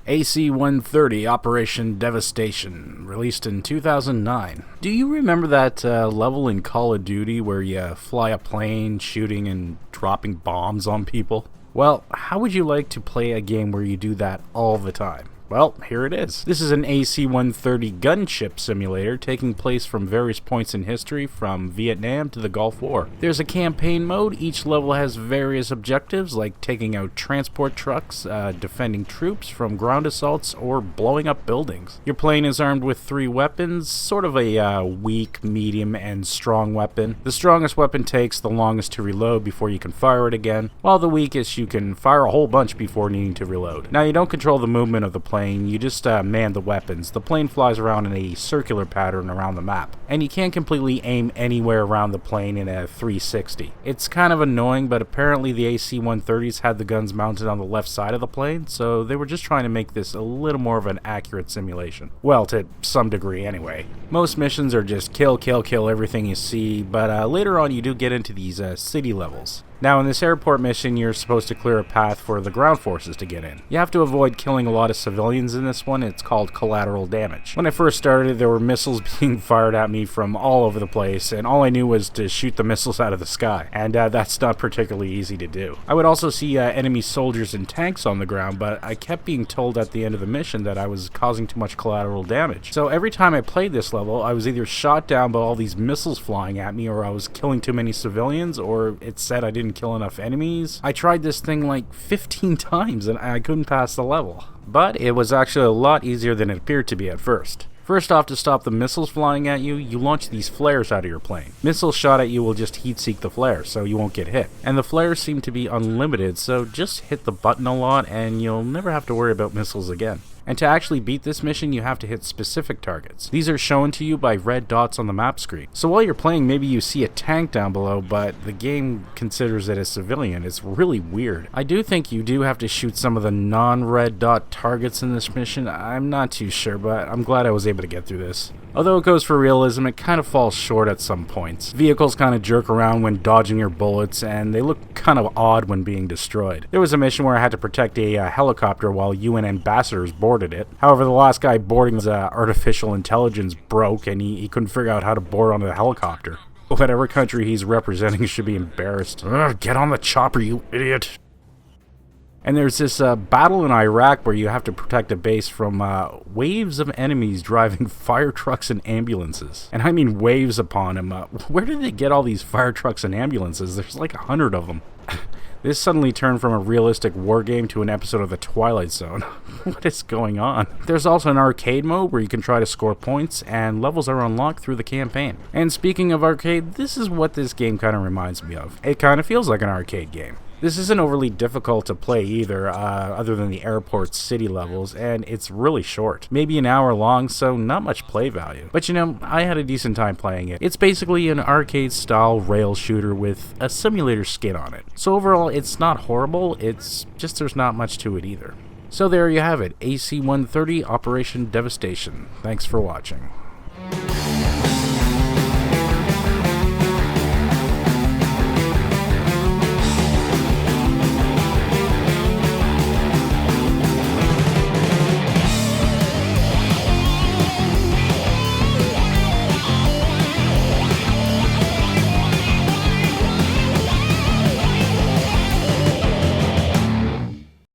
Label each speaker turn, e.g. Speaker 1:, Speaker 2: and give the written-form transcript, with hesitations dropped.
Speaker 1: AC-130 Operation Devastation, released in 2009. Do you remember that level in Call of Duty where you fly a plane shooting and dropping bombs on people? Well, how would you like to play a game where you do that all the time? Well, here it is. This is an AC-130 gunship simulator taking place from various points in history from Vietnam to the Gulf War. There's a campaign mode. Each level has various objectives like taking out transport trucks, defending troops from ground assaults, or blowing up buildings. Your plane is armed with 3 weapons, sort of a weak, medium, and strong weapon. The strongest weapon takes the longest to reload before you can fire it again, while the weakest you can fire a whole bunch before needing to reload. Now, you don't control the movement of the plane, you just man the weapons. The plane flies around in a circular pattern around the map, and you can't completely aim anywhere around the plane in a 360. It's kind of annoying, but apparently the AC-130s had the guns mounted on the left side of the plane, so they were just trying to make this a little more of an accurate simulation. Well, to some degree anyway. Most missions are just kill, kill, kill everything you see, but later on you do get into these city levels. Now, in this airport mission, you're supposed to clear a path for the ground forces to get in. You have to avoid killing a lot of civilians in this one. It's called Collateral Damage. When I first started, there were missiles being fired at me from all over the place, and all I knew was to shoot the missiles out of the sky, and that's not particularly easy to do. I would also see enemy soldiers and tanks on the ground, but I kept being told at the end of the mission that I was causing too much collateral damage. So every time I played this level, I was either shot down by all these missiles flying at me, or I was killing too many civilians, or it said I didn't kill enough enemies. I tried this thing like 15 times and I couldn't pass the level. But it was actually a lot easier than it appeared to be at first. First off, to stop the missiles flying at you, you launch these flares out of your plane. Missiles shot at you will just heat seek the flares, so you won't get hit. And the flares seem to be unlimited, so just hit the button a lot and you'll never have to worry about missiles again. And to actually beat this mission, you have to hit specific targets. These are shown to you by red dots on the map screen. So while you're playing, maybe you see a tank down below, but the game considers it a civilian. It's really weird. I do think you do have to shoot some of the non-red dot targets in this mission. I'm not too sure, but I'm glad I was able to get through this. Although it goes for realism, it kind of falls short at some points. Vehicles kind of jerk around when dodging your bullets, and they look kind of odd when being destroyed. There was a mission where I had to protect a helicopter while UN ambassadors boarded it. However, the last guy boarding his artificial intelligence broke, and he couldn't figure out how to board onto the helicopter. Whatever country he's representing should be embarrassed. Ugh, get on the chopper, you idiot! And there's this battle in Iraq where you have to protect a base from waves of enemies driving fire trucks and ambulances. And I mean waves upon them. Where did they get all these fire trucks and ambulances? There's like 100 of them. This suddenly turned from a realistic war game to an episode of The Twilight Zone. What is going on? There's also an arcade mode where you can try to score points, and levels are unlocked through the campaign. And speaking of arcade, this is what this game kind of reminds me of. It kind of feels like an arcade game. This isn't overly difficult to play either, other than the airport city levels, and it's really short. Maybe an hour long, so not much play value. But you know, I had a decent time playing it. It's basically an arcade-style rail shooter with a simulator skin on it. So overall, it's not horrible, it's just there's not much to it either. So there you have it, AC-130 Operation Devastation. Thanks for watching.